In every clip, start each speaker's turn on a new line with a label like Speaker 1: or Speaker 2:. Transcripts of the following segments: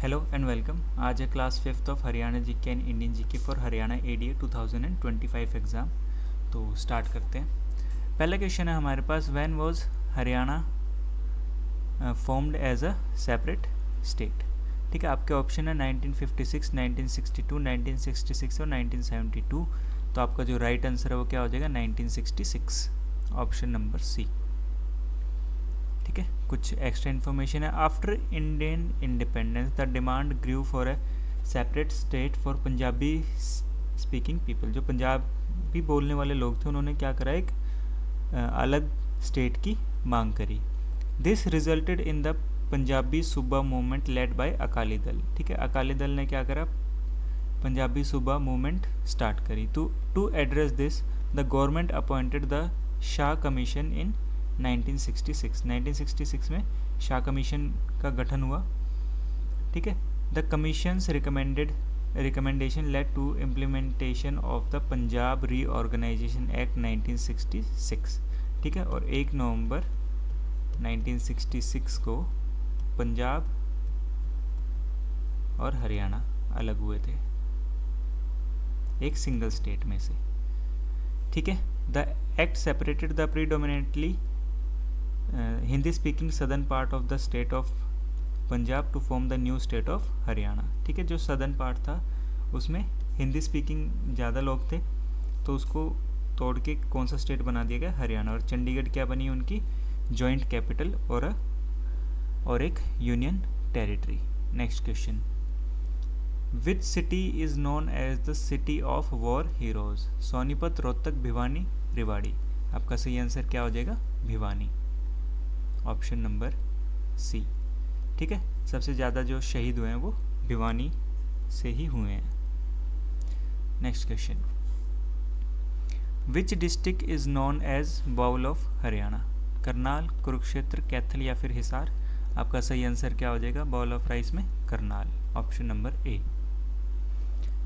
Speaker 1: Hello and welcome. आज है class 5th of Haryana GK and Indian GK for Haryana ADA 2025 exam. तो start करते हैं। पहला क्वेश्चन है हमारे पास, when was Haryana formed as a separate state. ठीक है, आपके ऑप्शन है 1956, 1962, 1966 और 1972। तो आपका जो राइट आंसर है वो क्या हो जाएगा, 1966, ऑप्शन नंबर सी। ठीक है, कुछ एक्स्ट्रा इन्फॉर्मेशन है। After Indian independence the demand grew for a separate state for Punjabi speaking people. जो पंजाबी बोलने वाले लोग थे उन्होंने क्या करा, एक अलग स्टेट की मांग करी। This resulted in the Punjabi Suba movement led by Akali Dal. ठीक है, अकाली दल ने क्या करा, पंजाबी सूबा मूवमेंट स्टार्ट करी। To address this the government appointed the Shah commission in 1966 में शाह कमीशन का गठन हुआ। ठीक है, the commission's recommendation led to implementation of the Punjab reorganisation act 1966। ठीक है, और 1 नवंबर 1966 को पंजाब और हरियाणा अलग हुए थे एक सिंगल स्टेट में से। ठीक है, the act separated the predominantly Hindi speaking southern part of the state of Punjab to form the new state of Haryana. ठीक है, जो सदर्न पार्ट था उसमें हिंदी स्पीकिंग ज़्यादा लोग थे, तो उसको तोड़ के कौन सा स्टेट बना दिया गया, हरियाणा। और चंडीगढ़ क्या बनी उनकी, जॉइंट कैपिटल और एक union territory. Next question, which city is known as the city of war heroes. Sonipat, Rohtak, Bhiwani, Rewari. आपका सही आंसर क्या हो जाएगा, भिवानी, ऑप्शन नंबर सी। ठीक है, सबसे ज़्यादा जो शहीद हुए हैं वो भिवानी से ही हुए हैं। Next question, which district is known as bowl of Haryana. Karnal, Kurukshetra, Kaithal या फिर हिसार। आपका सही आंसर क्या हो जाएगा, बाउल ऑफ राइस में करनाल, ऑप्शन नंबर ए।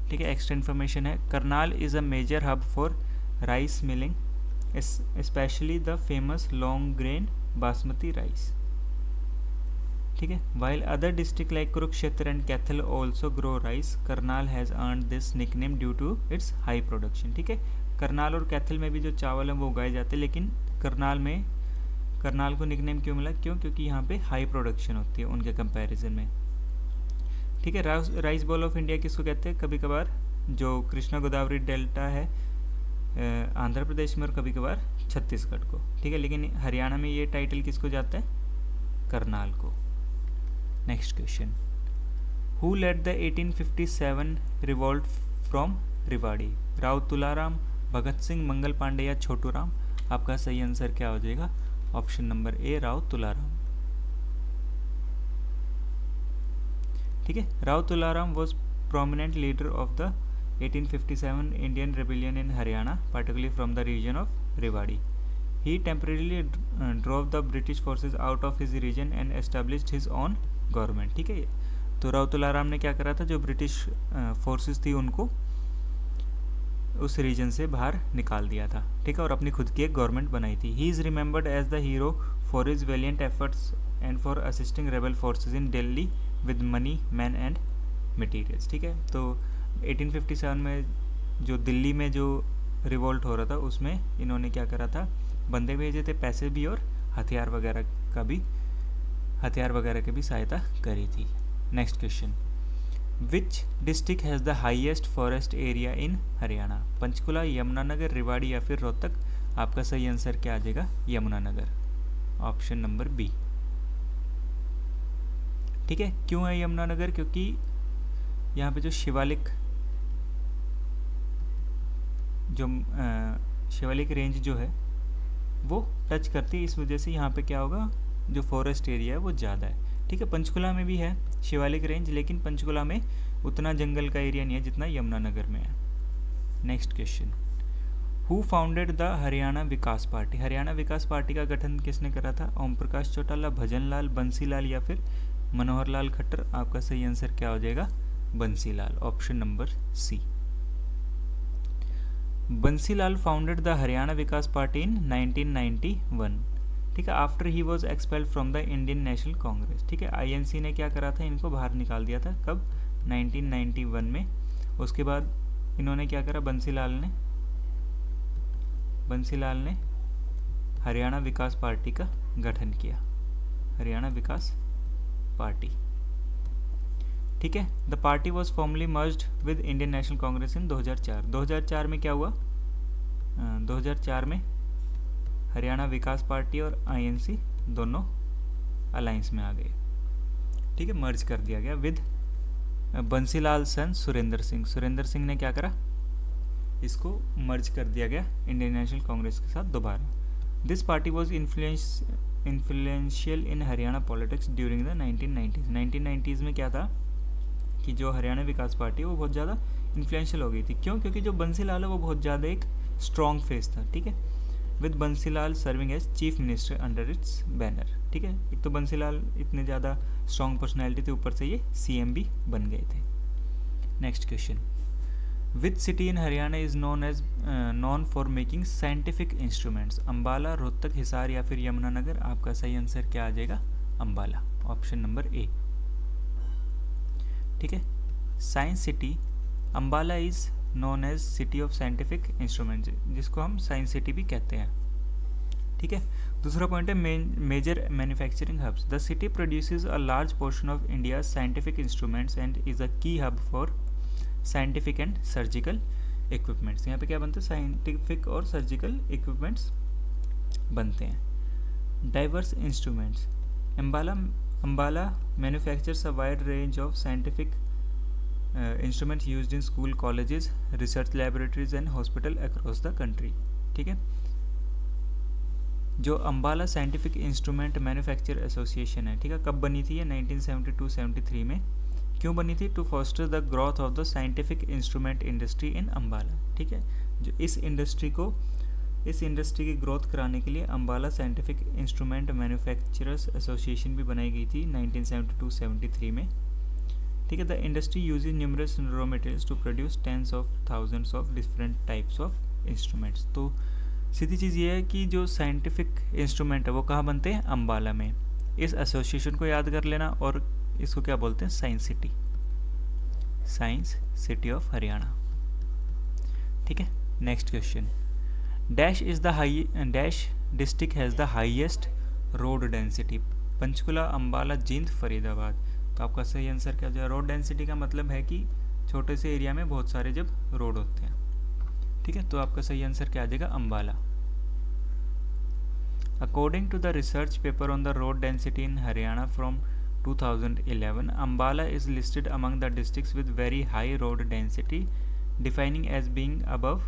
Speaker 1: ठीक है, एक्स्ट्रा इन्फॉर्मेशन है, Karnal is a major hub for rice milling specially the famous long grain basmati rice. ठीक है, while other district like Kurukshetra and Kathal also grow rice, Karnal has earned this nickname due to its high production। ठीक है, करनाल और कैथल में भी जो चावल है वो उगाए जाते हैं, लेकिन करनाल को निकनेम क्यों मिला, क्योंकि यहाँ पे हाई प्रोडक्शन होती है उनके कंपैरिजन में। ठीक है, राइस बॉल ऑफ इंडिया किसको कहते हैं, कभी कभार जो कृष्णा गोदावरी डेल्टा है आंध्र प्रदेश में और कभी कभार छत्तीसगढ़ को। ठीक है, लेकिन हरियाणा में ये टाइटल किसको जाता है, करनाल को। Next question, who led the 1857 revolt from Rewari. Rao Tularam, Bhagat Singh, Mangal Pandey या छोटू राम। आपका सही आंसर क्या हो जाएगा, option number A, Rao Tularam. ठीक है, Rao Tularam was prominent leader of the 1857 Indian rebellion in Haryana, particularly from the region of Rewari. He temporarily drove the British forces out of his region and established his own government. ठीक है, तो राव तुलाराम ने क्या करा था, जो ब्रिटिश फोर्सेस थी उनको उस रीजन से बाहर निकाल दिया था। ठीक है, और अपनी खुद की एक गवर्नमेंट बनाई थी। He is remembered as the hero for his valiant efforts and for assisting rebel forces in Delhi with money, man and materials. ठीक है, तो 1857 में जो दिल्ली में जो रिवोल्ट हो रहा था उसमें इन्होंने क्या करा था, बंदे भेजे थे, पैसे भी और हथियार वगैरह की भी सहायता करी थी। Next question, which district has the highest forest area in Haryana. Panchkula, Yamunanagar, Rewari या फिर रोहतक। आपका सही आंसर क्या आ जाएगा, यमुनानगर, ऑप्शन नंबर बी। ठीक है, क्यों है यमुनानगर, क्योंकि यहाँ पे जो शिवालिक रेंज जो है वो टच करती है, इस वजह से यहाँ पे क्या होगा, जो फॉरेस्ट एरिया है वो ज़्यादा है। ठीक है, पंचकुला में भी है शिवालिक रेंज, लेकिन पंचकुला में उतना जंगल का एरिया नहीं है जितना यमुनानगर में है। Next question, who founded the Haryana Vikas party. Haryana Vikas party का गठन किसने करा था, ओम प्रकाश चौटाला, भजन लाल, बंसी लाल या फिर मनोहर लाल खट्टर। आपका सही आंसर क्या हो जाएगा, Bansilal, option number C. Bansilal founded the Haryana Vikas party in 1991। ठीक है, after he was expelled from the Indian National Congress. ठीक है, आईएनसी ने क्या करा था, इनको बाहर निकाल दिया था, कब, 1991 में। उसके बाद इन्होंने क्या करा, बंसीलाल ने हरियाणा विकास पार्टी का गठन किया, हरियाणा विकास पार्टी। ठीक है, the party was formally merged with Indian National Congress in 2004। 2004 में क्या हुआ, 2004 में हरियाणा विकास पार्टी और आईएनसी दोनों अलायंस में आ गए। ठीक है, मर्ज कर दिया गया विद बंसीलाल सन सुरेंद्र सिंह ने क्या करा, इसको मर्ज कर दिया गया इंडियन नेशनल कांग्रेस के साथ दोबारा। This party was influential in Haryana politics during the 1990s। 1990s में क्या था कि जो हरियाणा विकास पार्टी है वो बहुत ज़्यादा इन्फ्लुएंशियल हो गई थी। क्यों? क्योंकि जो बंसीलाल है वो बहुत ज़्यादा एक स्ट्रॉन्ग फेस था। ठीक है, with Bansilal serving as chief minister under its banner. ठीक है, एक तो बंसीलाल इतने ज़्यादा स्ट्रॉन्ग पर्सनैलिटी थे, ऊपर से ये सीएम भी बन गए थे। Next question, which city in Haryana is non for making scientific instruments? Ambala, Rohtak, Hisar या फिर यमुनानगर? आपका सही आंसर क्या आ जाएगा, अम्बाला, ऑप्शन नंबर ए। ठीक है, science city Ambala is known as city of scientific instruments, जिसको हम साइंस सिटी भी कहते हैं। ठीक है, दूसरा पॉइंट है major manufacturing hubs. The city produces a large portion of India scientific instruments and is a key hub for scientific and surgical equipments. यहाँ पे क्या बनते हैं, साइंटिफिक और सर्जिकल इक्विपमेंट्स बनते हैं। Diverse instruments, Ambala manufactures a wide range of scientific instruments used in school, colleges, research laboratories and hospital across the country. ठीक है, जो Ambala scientific instrument manufacture association है, ठीक है, कब बनी थी ये, 1972-73 में। क्यों बनी थी? To foster the growth of the scientific instrument industry in Ambala. ठीक है, जो इस इंडस्ट्री की ग्रोथ कराने के लिए Ambala scientific instrument manufacturers association भी बनाई गई थी 1972-73 में। ठीक है, the industry uses numerous raw materials to produce tens of thousands of different types of instruments. तो सीधी चीज़ ये है कि जो साइंटिफिक इंस्ट्रूमेंट है वो कहाँ बनते हैं, अम्बाला में। इस एसोसिएशन को याद कर लेना, और इसको क्या बोलते हैं, साइंस सिटी ऑफ हरियाणा। ठीक है, next question, dash district has the highest road density? Panchkula, Ambala, Jind, Faridabad. तो आपका सही आंसर क्या हो जाएगा? रोड डेंसिटी का मतलब है कि छोटे से एरिया में बहुत सारे जब रोड होते हैं। ठीक है, तो आपका सही आंसर क्या आ जाएगा, Ambala. According to the research paper on the road density in Haryana from 2011, Ambala is listed among the districts with very high road density, defining as being above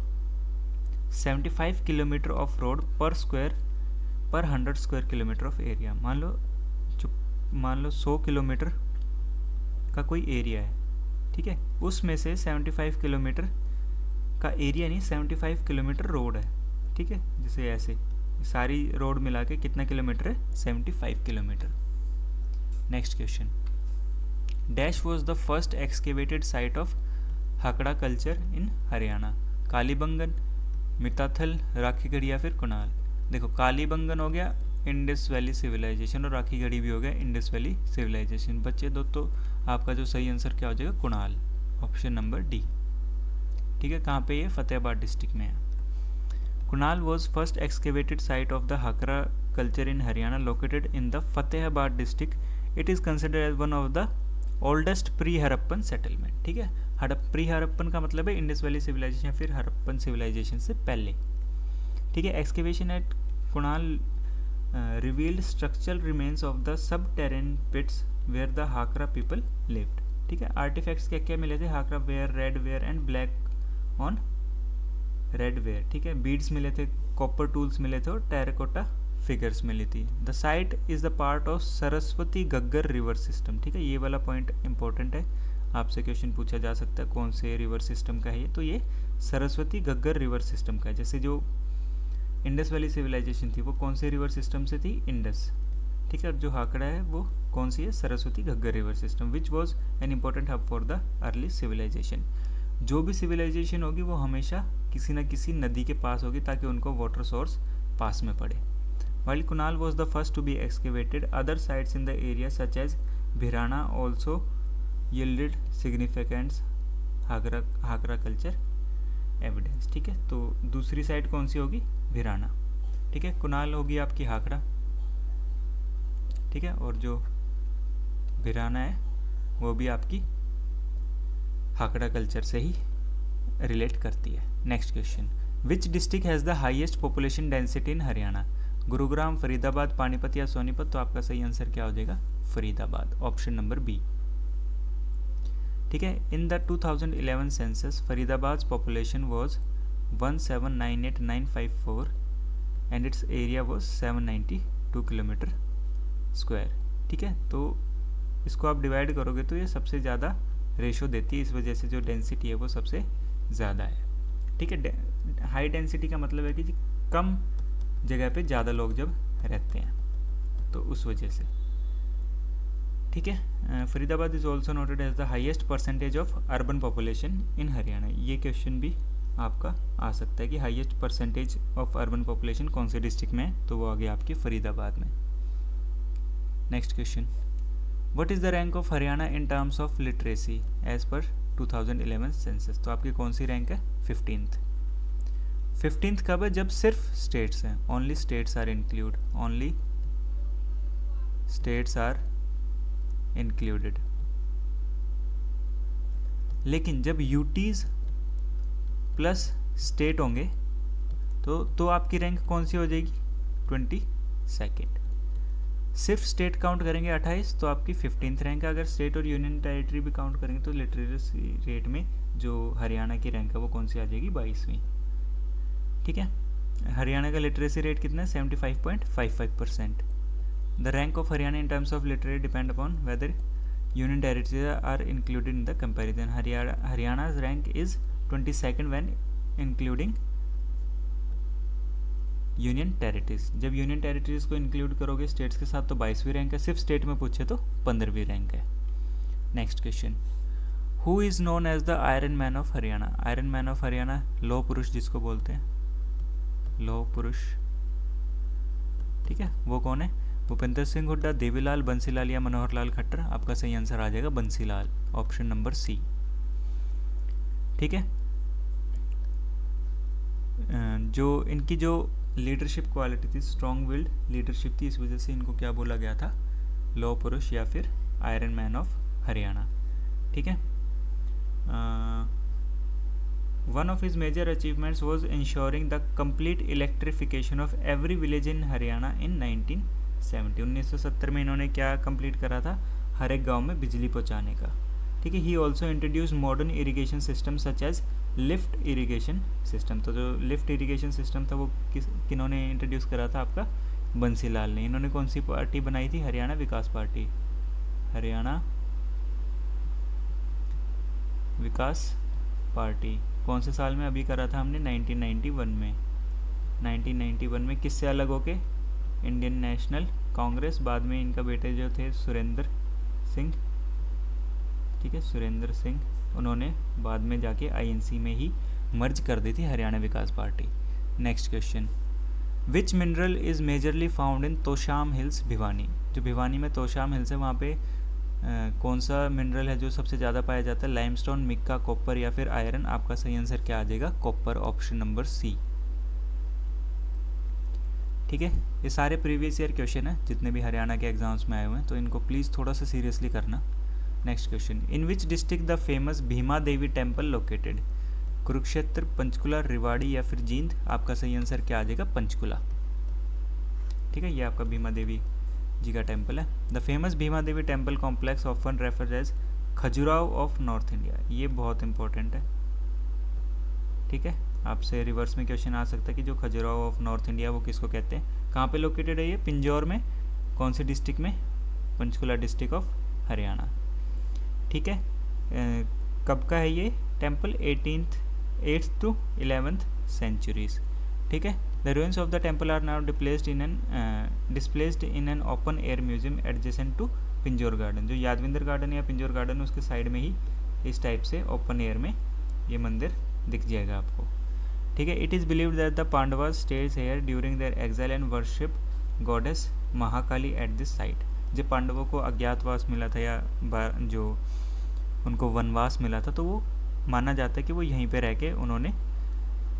Speaker 1: 75 km of road per 100 square kilometer of area। मान लो 100 kilometre का कोई area है, ठीक है, उसमें से 75 kilometre का area नहीं, 75 किलोमीटर रोड है। ठीक है, जैसे ऐसे सारी रोड मिला के कितना किलोमीटर है, 75 kilometre. Next question, dash was the first excavated site of Hakra culture in Haryana? Kalibangan, Mitathal, Rakhigarhi या फिर कुणाल? देखो, कालीबंगन हो गया इंडस वैली सिविलाइजेशन और राखीगढ़ी भी हो गया इंडस वैली सिविलाइजेशन। बच्चे दो, तो आपका जो सही आंसर क्या हो जाएगा, कुणाल, ऑप्शन नंबर डी। ठीक है, कहाँ पे ये, फतेहाबाद डिस्ट्रिक्ट में है। Kunal was first excavated site of the Hakra culture in Haryana located in the Fatehabad district. It is considered as one of the oldest pre Harappan settlement. ठीक है, प्री हड़प्पन का मतलब है इंडस वैली सिविलाइजेशन या फिर हड़प्पन सिविलाइजेशन से पहले। ठीक है, excavation at Kunal revealed structural remains of the subterranean pits where the Hakra people lived. ठीक है, आर्टिफैक्ट्स क्या क्या मिले थे, Hakra ware, red ware and black on red ware. ठीक है, बीड्स मिले थे, कॉपर टूल्स मिले थे और टेराकोटा फिगर्स मिली थी। The site is the part of Saraswati Ghaggar river system. ठीक है, ये वाला पॉइंट इंपॉर्टेंट है, आपसे क्वेश्चन पूछा जा सकता है कौन से रिवर सिस्टम का है ये, तो ये सरस्वती घग्गर रिवर सिस्टम का है। जैसे जो इंडस वैली सिविलाइजेशन थी वो कौन से रिवर सिस्टम से थी, इंडस। ठीक है, और जो हाकड़ा है वो कौन सी है, Saraswati Ghaggar river system, which was an important hub for the early civilisation. जो भी सिविलाइजेशन होगी वो हमेशा किसी न किसी नदी के पास होगी ताकि उनको वाटर सोर्स पास में पड़े। While Kunal was the first to be excavated, other sites in the area such as Bhirana also yielded significant हाकरा culture evidence. ठीक है, तो दूसरी साइट कौन सी होगी? भिराना। ठीक है, कुनाल होगी आपकी हाकरा। ठीक है, और जो भिराना है वो भी आपकी हाकरा कल्चर से ही रिलेट करती है। Next question, which district has the highest population density in Haryana? Gurugram, Faridabad, Panipat या सोनीपत? तो आपका सही आंसर क्या हो जाएगा? Faridabad, option number B. ठीक है, in the 2011 census Faridabad population was 1798954 and its area was 792 kilometre square. ठीक है, तो इसको आप डिवाइड करोगे तो ये सबसे ज़्यादा रेशो देती है, इस वजह से जो डेंसिटी है वो सबसे ज़्यादा है। ठीक है, हाई डेंसिटी का मतलब है कि कम जगह पे ज़्यादा लोग जब रहते हैं तो उस वजह से। ठीक है, Faridabad is also noted as the highest percentage of urban population in Haryana. ये क्वेश्चन भी आपका आ सकता है कि highest percentage of urban population कौन से डिस्ट्रिक्ट में है, तो वो आ गया आपके फरीदाबाद में। Next question, what is the rank of Haryana in terms of literacy as per 2011 census? तो आपकी कौन सी रैंक है? 15th कब है? जब सिर्फ स्टेट्स हैं, only states are include, only states are included. लेकिन जब यूटीज प्लस स्टेट होंगे तो आपकी रैंक कौन सी हो जाएगी? 22nd। सिर्फ स्टेट काउंट करेंगे 28 तो आपकी 15th रैंक है। अगर स्टेट और यूनियन टेरिटरी भी काउंट करेंगे तो लिटरेसी रेट में जो हरियाणा की रैंक है वो कौन सी आ जाएगी? 22वीं। ठीक है, हरियाणा का लिटरेसी रेट कितना है? 75.55%। The rank of Haryana in terms of literacy depend upon whether union territories are included in the comparison. हरियाणा's rank is 22nd when including union territories. जब यूनियन टेरिटरीज को इंक्लूड करोगे स्टेट्स के साथ तो 22वीं रैंक है, सिर्फ स्टेट में पूछे तो 15वीं रैंक है। Next question, who is known as the iron man of Haryana? Iron man of Haryana, लौह पुरुष जिसको बोलते हैं, लौह पुरुष। ठीक है, वो कौन है? भूपेंद्र सिंह हुड्डा, देवीलाल, बंसीलाल या मनोहर लाल खट्टर? आपका सही आंसर आ जाएगा बंसीलाल, ऑप्शन नंबर सी। ठीक है, जो इनकी जो लीडरशिप क्वालिटी थी, स्ट्रॉन्ग विल्ड लीडरशिप थी, इस वजह से इनको क्या बोला गया था? लौह पुरुष या फिर आयरन मैन ऑफ हरियाणा। ठीक है, one of his major achievements was ensuring the complete electrification of every village in Haryana in 1970। 1970 में इन्होंने क्या कंप्लीट करा था? हर एक गांव में बिजली पहुंचाने का। ठीक है, he also introduce modern irrigation system such as lift irrigation system. तो जो लिफ्ट इरिगेशन सिस्टम था वो किन्होंने इंट्रोड्यूस करा था? आपका बंसीलाल ने। इन्होंने कौन सी पार्टी बनाई थी? Haryana Vikas party, Haryana Vikas party. कौन से साल में? अभी करा था हमने 1991 में। 1991 में किससे अलग होके? Indian National Congress. बाद में इनका बेटे जो थे सुरेंद्र सिंह, ठीक है, सुरेंद्र सिंह, उन्होंने बाद में जाके आईएनसी में ही मर्ज कर दी थी Haryana Vikas party. Next question, which mineral is majorly found in Tosham hills Bhiwani? जो भिवानी में तोशाम हिल्स है वहाँ पे कौन सा मिनरल है जो सबसे ज़्यादा पाया जाता है? लाइमस्टोन, मिक्का, कॉपर या फिर आयरन? आपका सही आंसर क्या आ जाएगा? Copper, option number C. ठीक है, ये सारे प्रीवियस ईयर क्वेश्चन हैं जितने भी हरियाणा के एग्जाम्स में आए हुए हैं, तो इनको प्लीज़ थोड़ा सा सीरियसली करना। Next question, in which district the famous Bhima Devi temple located? Kurukshetra, Panchkula, Rewari या फिर जींद? आपका सही आंसर क्या आ जाएगा? पंचकुला। ठीक है, ये आपका भीमा देवी जी का टेम्पल है। The famous Bhima Devi temple complex often referred as Khajuraho of north India. ये बहुत इंपॉर्टेंट है। ठीक है, आपसे रिवर्स में क्वेश्चन आ सकता है कि जो खजुराहो ऑफ नॉर्थ इंडिया वो किसको कहते हैं? कहाँ पे लोकेटेड है ये? पिंजौर में। कौन से डिस्ट्रिक्ट में? Panchkula district of Haryana. ठीक है, कब का है ये temple? 8th to 11th centuries. ठीक है, the ruins of the temple are now displaced in an open air museum adjacent to Pinjore garden. जो यादविंदर गार्डन या पिंजौर गार्डन उसके साइड में ही इस टाइप से ओपन एयर में ये मंदिर दिख जाएगा आपको। ठीक है, it is believed that the Pandavas stays here during their exile and worship goddess Mahakali at this site. जब पांडवों को अज्ञातवास मिला था या जो उनको वनवास मिला था, तो वो माना जाता है कि वो यहीं पे रह के उन्होंने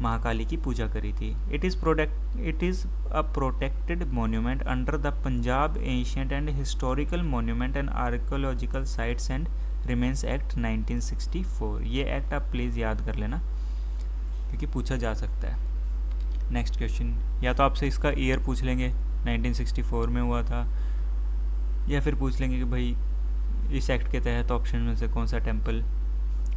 Speaker 1: महाकाली की पूजा करी थी। It is a protected monument under the Punjab ancient and historical monument and archaeological sites and remains act 1964। ये एक्ट आप प्लीज़ याद कर लेना क्योंकि पूछा जा सकता है। नेक्स्ट क्वेश्चन, या तो आपसे इसका ईयर पूछ लेंगे 1964 में हुआ था, या फिर पूछ लेंगे कि भाई इस एक्ट के तहत ऑप्शन में से कौन सा टेम्पल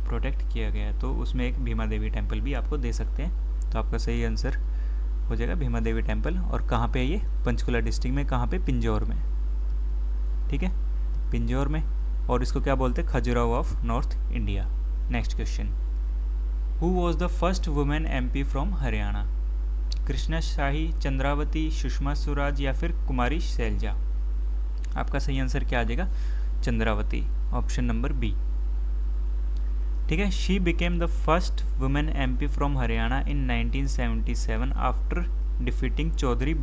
Speaker 1: प्रोटेक्ट किया गया है, तो उसमें एक भीमा देवी टेम्पल भी आपको दे सकते हैं। तो आपका सही आंसर हो जाएगा भीमा देवी टेम्पल। और कहाँ पे है ये? पंचकुला डिस्ट्रिक्ट में। कहाँ पे? पिंजौर में। ठीक है, पिंजौर में। और इसको क्या बोलते हैं? Khajuraho of north India. Next question, who was the first women MP from Haryana? Krishna Shahi, Chandravati, Sushma Swaraj या फिर कुमारी शैलजा? आपका सही आंसर क्या आ जाएगा? Chandravati, option number B. ठीक है, she became the first women MP from Haryana in 1977 after defeating Chaudhary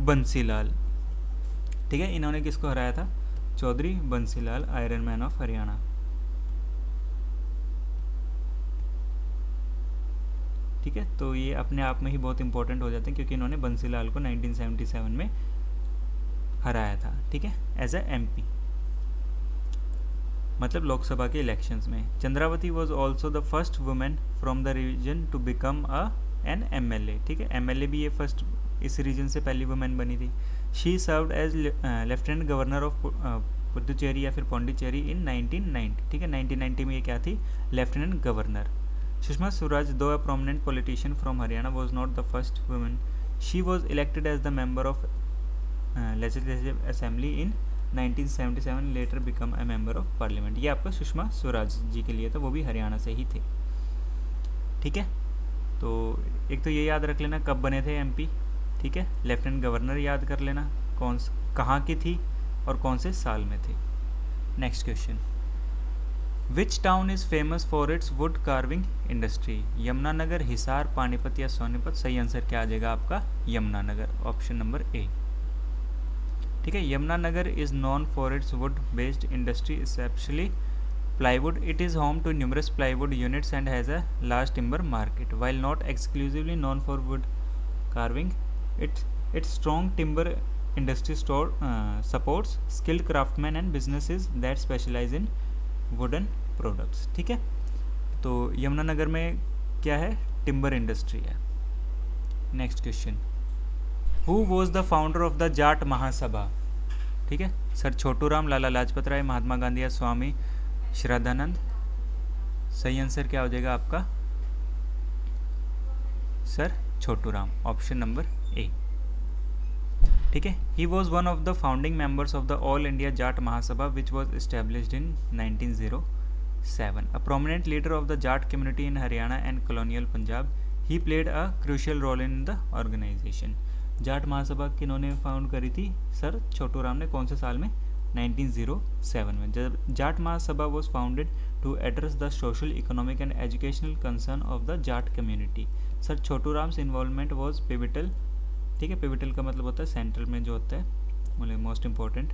Speaker 1: Bansilal. ठीक है, इन्होंने किसको हराया था? Chaudhary Bansilal, iron man of Haryana. ठीक है, तो ये अपने आप में ही बहुत इंपॉर्टेंट हो जाते हैं क्योंकि इन्होंने बंसीलाल को 1977 में हराया था। ठीक है, एज ए MP, मतलब लोकसभा के इलेक्शंस में। Chandravati was also the first women from the region to become an MLA। ठीक है, MLA भी ये फर्स्ट इस रीजन से पहली वुमेन बनी थी। She served as lieutenant governor of Puducherry या फिर पौंडीचेरी इन 1990। ठीक है, 1990 में ये क्या थी? Lieutenant governor. Sushma Swaraj, though a prominent politician from Haryana, was not the first women. She was elected as the member of legislative assembly in 1977, later become a member of parliament. ये आपका सुषमा स्वराज जी के लिए था, वो भी हरियाणा से ही थे। ठीक है, तो एक तो ये याद रख लेना कब बने थे MP। ठीक है, लेफ्टिनेंट गवर्नर याद कर लेना कहाँ की थी और कौन से साल में थी। Next question, which town is famous for its wood carving industry? Yamunanagar, Hisar, Panipat या सोनीपत? सही आंसर क्या आ जाएगा आपका? Yamunanagar, option number A. ठीक है, Yamunanagar is known for its would based industry specially plywood. It is home to numerous plywood units and has a large timber market. While not exclusively known for wood carving, its strong timber industry supports skilled craftsmen and businesses that specialize in wooden products. ठीक है, तो यमुनानगर में क्या है? Timber industry है। Next question, who was the founder of the Jat Mahasabha? ठीक है, sir Chhotu Ram, Lala Lajpat Rai, Mahatma Gandhi या स्वामी श्रद्धानंद? सही आंसर क्या हो जाएगा आपका? Sir Chhotu Ram, option number A. ठीक है, he was one of the founding members of the all India Jat Mahasabha which was established in 1907, a prominent leader of the Jat community in Haryana and colonial Punjab. He played a crucial role in the organisation. Jat Mahasabha किन्होंने found करी थी? Sir Chhotu Ram ने। कौन से साल में? 1907 में। जब Jat Mahasabha was founded to address the social, economic and educational concern of the Jat community. Sir Chhotu Ram's involvement was pivotal. ठीक है, पिविटल का मतलब होता है सेंट्रल में जो होता है, मतलब most important,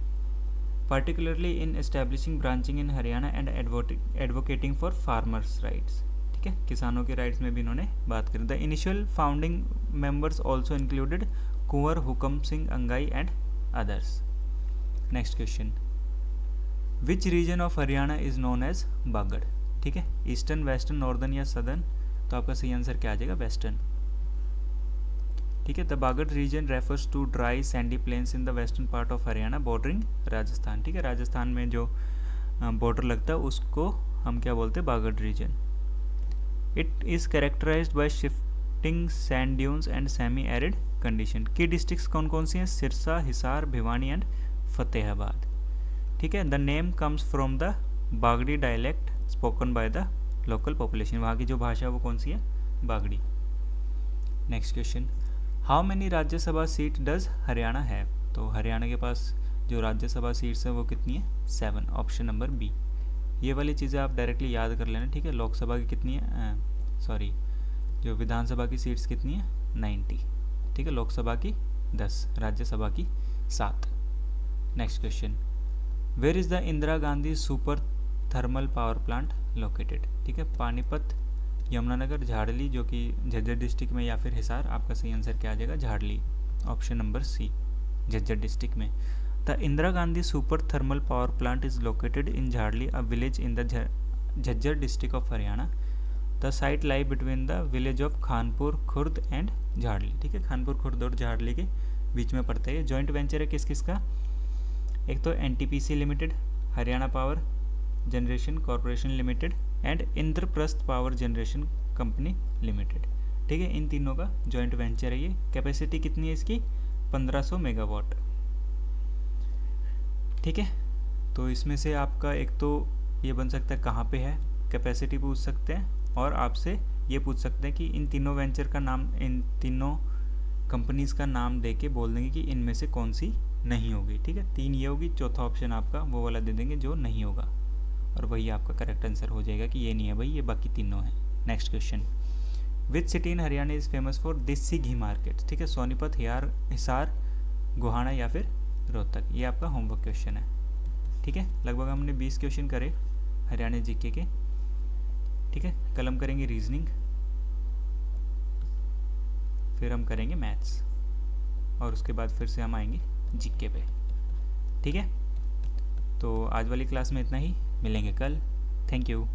Speaker 1: particularly in establishing branching in Haryana and advocating for farmers rights। ठीक है, किसानों के राइट्स में भी इन्होंने बात करी। The initial founding members also included Kunwar Hukam Singh Angai and others. Next question, which region of Haryana is known as Bagar? ठीक है, ईस्टर्न, वेस्टर्न, नॉर्दर्न या सदर्न? तो आपका सही आंसर क्या आ जाएगा? वेस्टर्न। ठीक है, the Bagar region refers to dry sandy plains in the western part of Haryana bordering Rajasthan. ठीक है, राजस्थान में जो बॉर्डर लगता है उसको हम क्या बोलते हैं? Bagar region. It is characterised by shifting sand dunes and semi arid condition. Key districts कौन कौन सी हैं? सिरसा, हिसार, भिवानी एंड फतेहाबाद। ठीक है, the name comes from the Bagri dialect spoken by the local population. वहाँ की जो भाषा है वो कौन सी है? Bagri. Next question, how many Rajya Sabha seat does Haryana have? तो हरियाणा के पास जो राज्यसभा सीट्स हैं वो कितनी है? 7, ऑप्शन नंबर बी। ये वाली चीज़ें आप डायरेक्टली याद कर लेना। ठीक है, लोकसभा की कितनी है? जो विधानसभा की सीट्स कितनी है? 90। ठीक है, लोकसभा की 10, राज्यसभा की 7। Next question, where is the Indira Gandhi super thermal power plant located? ठीक है, पानीपत, यमुनानगर, झाड़ली जो कि झज्जर डिस्ट्रिक्ट में, या फिर हिसार। आपका सही आंसर क्या आ जाएगा? Jharli, option number C, Jhajjar district में। The Indira Gandhi super thermal power plant is located in Jharli, a village in the Jhajjar district of Haryana. The site lie between the village of Khanpur Khurd and Jharli. ठीक है, खानपुर खुर्द और झाड़ली के बीच में पड़ता है। ये जॉइंट वेंचर है किस किस का? एक तो NTPC limited, Haryana power generation corporation limited and Indraprastha power generation company limited. ठीक है, इन तीनों का जॉइंट वेंचर है ये। कैपेसिटी कितनी है इसकी? 1500 मेगावाट। ठीक है, तो इसमें से आपका एक तो ये बन सकता है कहाँ पे है, कैपेसिटी पूछ सकते हैं, और आपसे ये पूछ सकते हैं कि इन तीनों वेंचर का नाम, इन तीनों कंपनीज़ का नाम दे के बोल देंगे कि इनमें से कौन सी नहीं होगी। ठीक है, 3 ये होगी, चौथा ऑप्शन आपका वो वाला दे देंगे जो नहीं होगा, और वही आपका करेक्ट आंसर हो जाएगा कि ये नहीं है भाई, ये बाकी तीनों हैं। Next question, which city in Haryana is famous for देसी घी मार्केट? ठीक है, सोनीपत, हिसार, गोहाना या फिर रोहतक। ये आपका होमवर्क क्वेश्चन है। ठीक है, लगभग हमने 20 क्वेश्चन करे हरियाणा जीके के। ठीक है, कल हम करेंगे रीजनिंग, फिर हम करेंगे मैथ्स, और उसके बाद फिर से हम आएंगे जीके पे। ठीक है, तो आज वाली क्लास में इतना ही, मिलेंगे कल। Thank you.